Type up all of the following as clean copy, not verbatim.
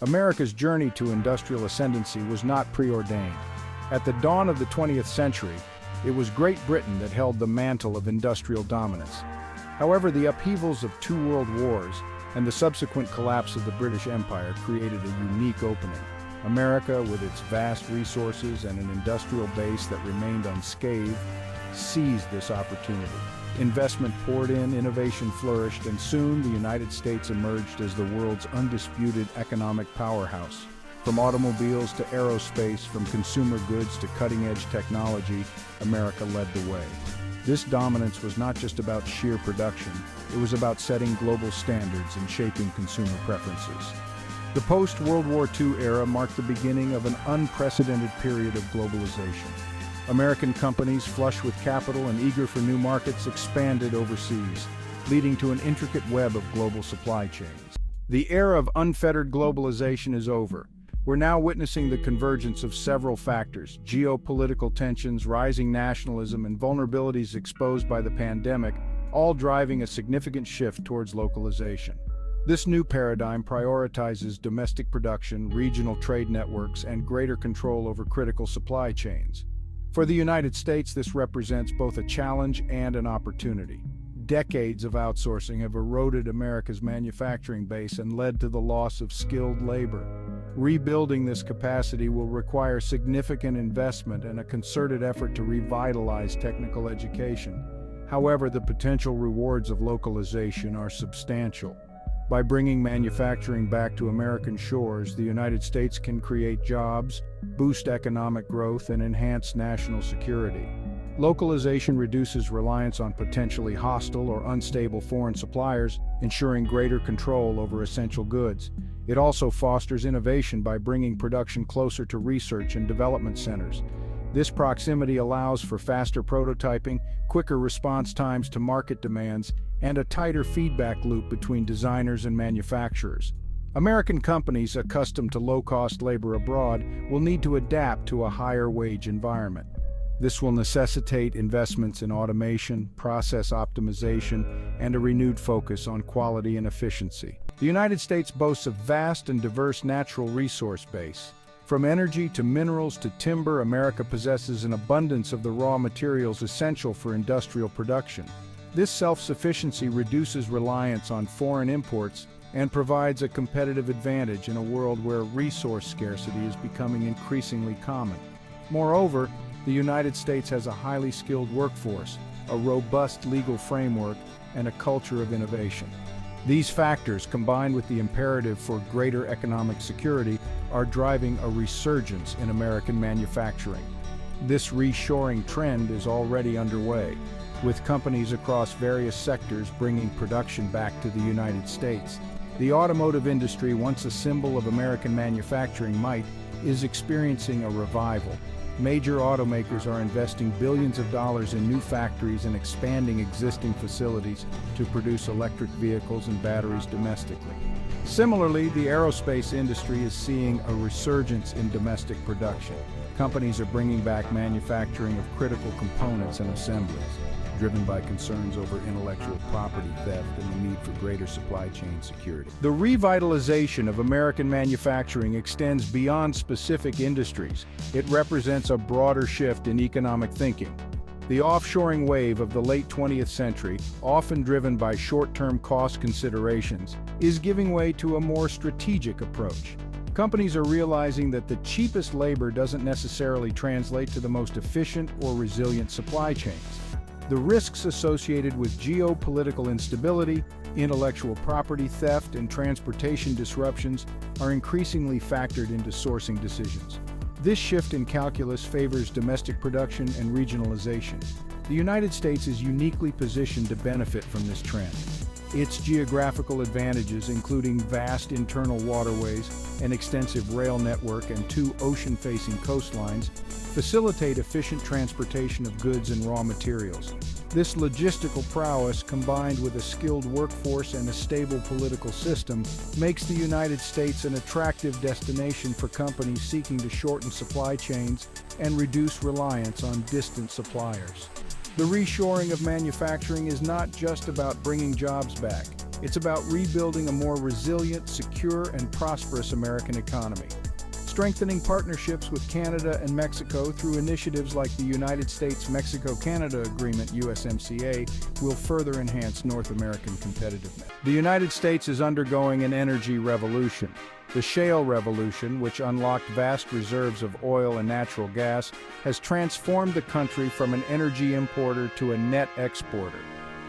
America's journey to industrial ascendancy was not preordained. At the dawn of the 20th century, it was Great Britain that held the mantle of industrial dominance. However, the upheavals of two world wars and the subsequent collapse of the British Empire created a unique opening. America, with its vast resources and an industrial base that remained unscathed, seized this opportunity. Investment poured in, innovation flourished, and soon the United States emerged as the world's undisputed economic powerhouse. From automobiles to aerospace, from consumer goods to cutting-edge technology, America led the way. This dominance was not just about sheer production, it was about setting global standards and shaping consumer preferences. The post-World War II era marked the beginning of an unprecedented period of globalization. American companies, flush with capital and eager for new markets, expanded overseas, leading to an intricate web of global supply chains. The era of unfettered globalization is over. We're now witnessing the convergence of several factors: geopolitical tensions, rising nationalism, and vulnerabilities exposed by the pandemic, all driving a significant shift towards localization. This new paradigm prioritizes domestic production, regional trade networks, and greater control over critical supply chains. For the United States, this represents both a challenge and an opportunity. Decades of outsourcing have eroded America's manufacturing base and led to the loss of skilled labor. Rebuilding this capacity will require significant investment and a concerted effort to revitalize technical education. However, the potential rewards of localization are substantial. By bringing manufacturing back to American shores, the United States can create jobs, boost economic growth, and enhance national security. Localization reduces reliance on potentially hostile or unstable foreign suppliers, ensuring greater control over essential goods. It also fosters innovation by bringing production closer to research and development centers. This proximity allows for faster prototyping, quicker response times to market demands, and a tighter feedback loop between designers and manufacturers. American companies accustomed to low-cost labor abroad will need to adapt to a higher-wage environment. This will necessitate investments in automation, process optimization, and a renewed focus on quality and efficiency. The United States boasts a vast and diverse natural resource base. From energy to minerals to timber, America possesses an abundance of the raw materials essential for industrial production. This self-sufficiency reduces reliance on foreign imports and provides a competitive advantage in a world where resource scarcity is becoming increasingly common. Moreover, the United States has a highly skilled workforce, a robust legal framework, and a culture of innovation. These factors, combined with the imperative for greater economic security, are driving a resurgence in American manufacturing. This reshoring trend is already underway, with companies across various sectors bringing production back to the United States. The automotive industry, once a symbol of American manufacturing might, is experiencing a revival. Major automakers are investing billions of dollars in new factories and expanding existing facilities to produce electric vehicles and batteries domestically. Similarly, the aerospace industry is seeing a resurgence in domestic production. Companies are bringing back manufacturing of critical components and assemblies, driven by concerns over intellectual property theft and the need for greater supply chain security. The revitalization of American manufacturing extends beyond specific industries. It represents a broader shift in economic thinking. The offshoring wave of the late 20th century, often driven by short-term cost considerations, is giving way to a more strategic approach. Companies are realizing that the cheapest labor doesn't necessarily translate to the most efficient or resilient supply chains. The risks associated with geopolitical instability, intellectual property theft, and transportation disruptions are increasingly factored into sourcing decisions. This shift in calculus favors domestic production and regionalization. The United States is uniquely positioned to benefit from this trend. Its geographical advantages, including vast internal waterways, an extensive rail network, and two ocean-facing coastlines, facilitate efficient transportation of goods and raw materials. This logistical prowess, combined with a skilled workforce and a stable political system, makes the United States an attractive destination for companies seeking to shorten supply chains and reduce reliance on distant suppliers. The reshoring of manufacturing is not just about bringing jobs back. It's about rebuilding a more resilient, secure, and prosperous American economy. Strengthening partnerships with Canada and Mexico through initiatives like the United States-Mexico-Canada Agreement (USMCA) will further enhance North American competitiveness. The United States is undergoing an energy revolution. The shale revolution, which unlocked vast reserves of oil and natural gas, has transformed the country from an energy importer to a net exporter.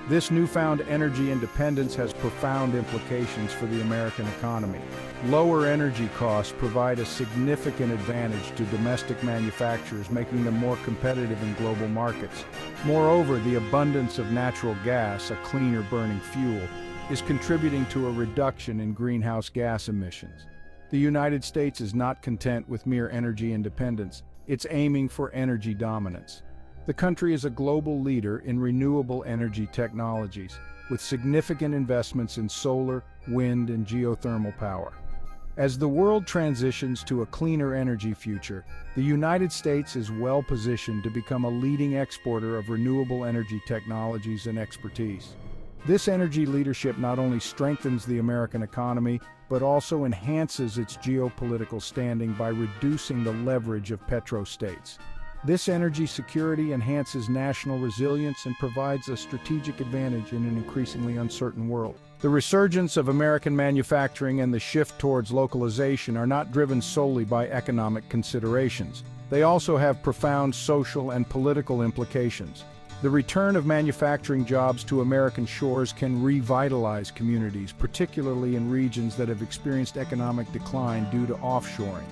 This newfound energy independence has profound implications for the American economy. Lower energy costs provide a significant advantage to domestic manufacturers, making them more competitive in global markets. Moreover, the abundance of natural gas, a cleaner burning fuel, is contributing to a reduction in greenhouse gas emissions. The United States is not content with mere energy independence. It's aiming for energy dominance. The country is a global leader in renewable energy technologies, with significant investments in solar, wind, and geothermal power. As the world transitions to a cleaner energy future, the United States is well positioned to become a leading exporter of renewable energy technologies and expertise. This energy leadership not only strengthens the American economy, but also enhances its geopolitical standing by reducing the leverage of petrostates. This energy security enhances national resilience and provides a strategic advantage in an increasingly uncertain world. The resurgence of American manufacturing and the shift towards localization are not driven solely by economic considerations. They also have profound social and political implications. The return of manufacturing jobs to American shores can revitalize communities, particularly in regions that have experienced economic decline due to offshoring.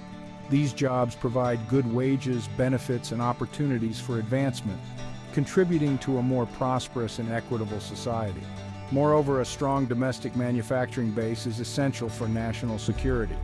These jobs provide good wages, benefits, and opportunities for advancement, contributing to a more prosperous and equitable society. Moreover, a strong domestic manufacturing base is essential for national security.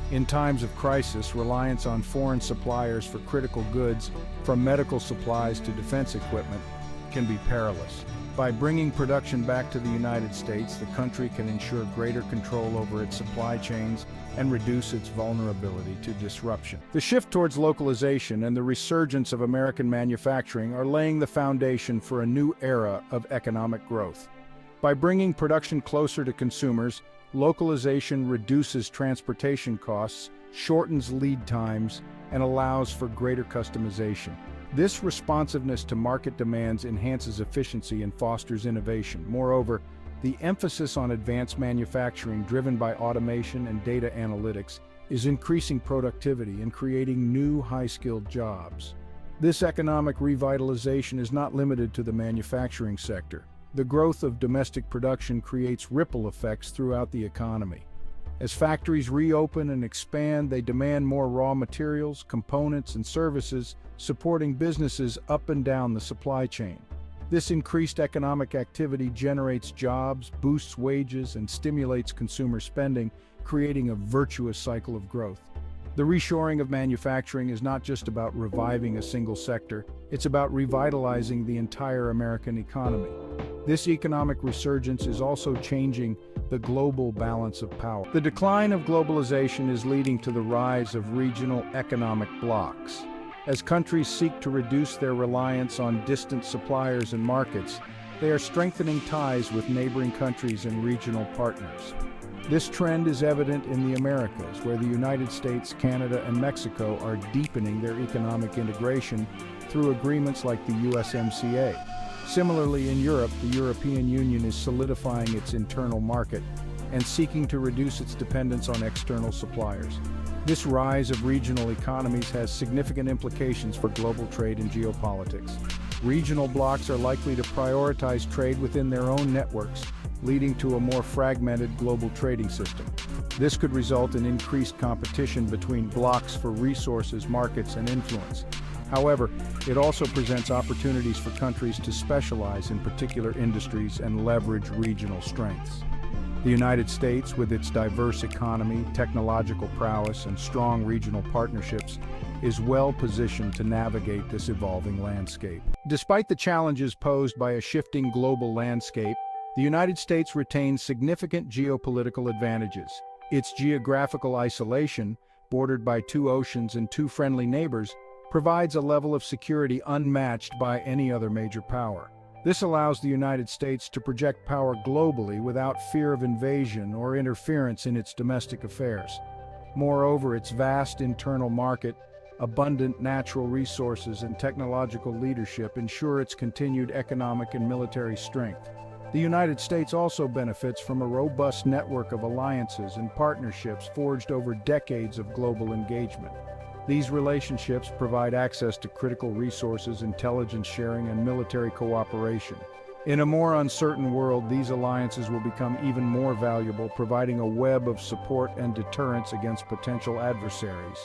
In times of crisis, reliance on foreign suppliers for critical goods, from medical supplies to defense equipment, can be perilous. By bringing production back to the United States, the country can ensure greater control over its supply chains and reduce its vulnerability to disruption. The shift towards localization and the resurgence of American manufacturing are laying the foundation for a new era of economic growth. By bringing production closer to consumers, localization reduces transportation costs, shortens lead times, and allows for greater customization. This responsiveness to market demands enhances efficiency and fosters innovation. Moreover, the emphasis on advanced manufacturing driven by automation and data analytics is increasing productivity and creating new high-skilled jobs. This economic revitalization is not limited to the manufacturing sector. The growth of domestic production creates ripple effects throughout the economy. As factories reopen and expand, they demand more raw materials, components, and services, supporting businesses up and down the supply chain. This increased economic activity generates jobs, boosts wages, and stimulates consumer spending, creating a virtuous cycle of growth. The reshoring of manufacturing is not just about reviving a single sector, it's about revitalizing the entire American economy. This economic resurgence is also changing the global balance of power. The decline of globalization is leading to the rise of regional economic blocs. As countries seek to reduce their reliance on distant suppliers and markets, they are strengthening ties with neighboring countries and regional partners. This trend is evident in the Americas, where the United States, Canada, and Mexico are deepening their economic integration through agreements like the USMCA. Similarly, in Europe, the European Union is solidifying its internal market and seeking to reduce its dependence on external suppliers. This rise of regional economies has significant implications for global trade and geopolitics. Regional blocs are likely to prioritize trade within their own networks, leading to a more fragmented global trading system. This could result in increased competition between blocs for resources, markets, and influence. However, it also presents opportunities for countries to specialize in particular industries and leverage regional strengths. The United States, with its diverse economy, technological prowess, and strong regional partnerships, is well positioned to navigate this evolving landscape. Despite the challenges posed by a shifting global landscape, the United States retains significant geopolitical advantages. Its geographical isolation, bordered by 2 oceans and 2 friendly neighbors, provides a level of security unmatched by any other major power. This allows the United States to project power globally without fear of invasion or interference in its domestic affairs. Moreover, its vast internal market, abundant natural resources, and technological leadership ensure its continued economic and military strength. The United States also benefits from a robust network of alliances and partnerships forged over decades of global engagement. These relationships provide access to critical resources, intelligence sharing, and military cooperation. In a more uncertain world, these alliances will become even more valuable, providing a web of support and deterrence against potential adversaries.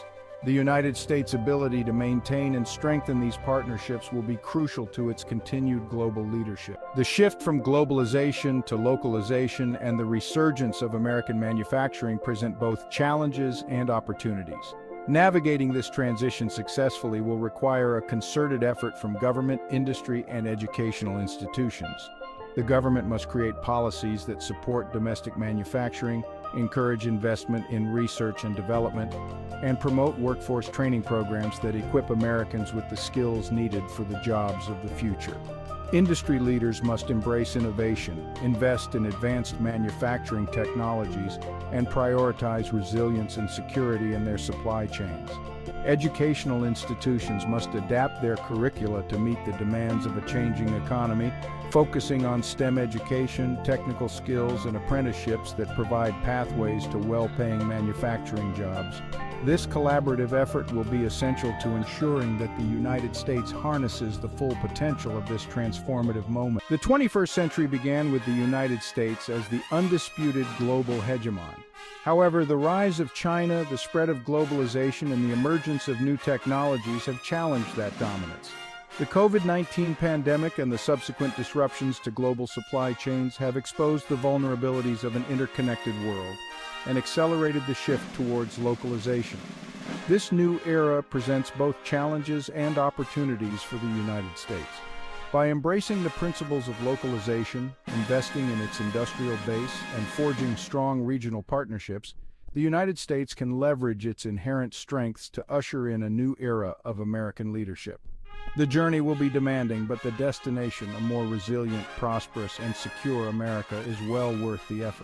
The United States' ability to maintain and strengthen these partnerships will be crucial to its continued global leadership. The shift from globalization to localization and the resurgence of American manufacturing present both challenges and opportunities. Navigating this transition successfully will require a concerted effort from government, industry, and educational institutions. The government must create policies that support domestic manufacturing, encourage investment in research and development, and promote workforce training programs that equip Americans with the skills needed for the jobs of the future. Industry leaders must embrace innovation, invest in advanced manufacturing technologies, and prioritize resilience and security in their supply chains. Educational institutions must adapt their curricula to meet the demands of a changing economy, focusing on STEM education, technical skills, and apprenticeships that provide pathways to well-paying manufacturing jobs. This collaborative effort will be essential to ensuring that the United States harnesses the full potential of this transformative moment. The 21st century began with the United States as the undisputed global hegemon. However, the rise of China, the spread of globalization, and the emergence of new technologies have challenged that dominance. The COVID-19 pandemic and the subsequent disruptions to global supply chains have exposed the vulnerabilities of an interconnected world and accelerated the shift towards localization. This new era presents both challenges and opportunities for the United States. By embracing the principles of localization, investing in its industrial base, and forging strong regional partnerships, the United States can leverage its inherent strengths to usher in a new era of American leadership. The journey will be demanding, but the destination, a more resilient, prosperous, and secure America, is well worth the effort.